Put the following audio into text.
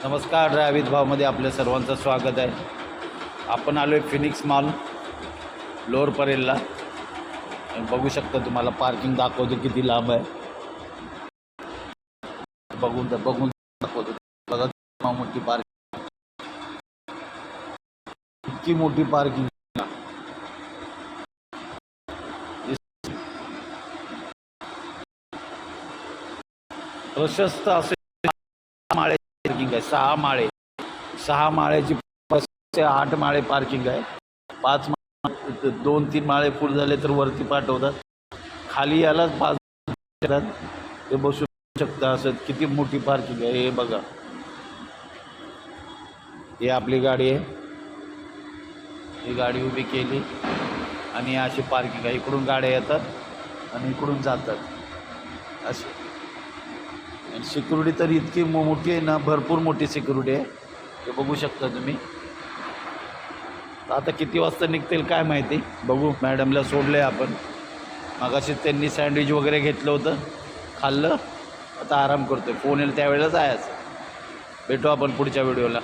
नमस्कार, ड्रायव्हित भावमध्ये आपल्या सर्वांचं स्वागत आहे. आपण आलो आहे फिनिक्स मॉल लोअर परेलला. बघू शकता, तुम्हाला पार्किंग दाखवतो किती लांब आहे. बघून दाखवतो. बघा मोठी पार्किंग, इतकी मोठी पार्किंग. प्रशस्त असे माळे पार्किंग आहे. 6 माळ्याची 8 माळे पार्किंग आहे. 5 2-3 माळे फुल झाले तर वरती पाठवतात. खाली यालाच 5 ते बसू शकता. असं किती मोठी पार्किंग आहे हे बघा. ही आपली गाडी आहे. ही गाडी उभी केली आणि अशी पार्किंग आहे. इकडून गाड्या येतात आणि इकडून जातात अशी. सिक्युरिटी तर इतकी मोठी आहे ना, भरपूर मोठी सिक्युरिटी आहे. ते बघू शकता तुम्ही. आता किती वाजता निघतील काय माहिती. बघू. मॅडमला सोडलं आहे आपण. मगाशी त्यांनी सँडविच वगैरे घेतलं होतं, खाल्लं. आता आराम करतोय. फोन येईल त्यावेळेला जायचं. भेटू आपण पुढच्या व्हिडिओला.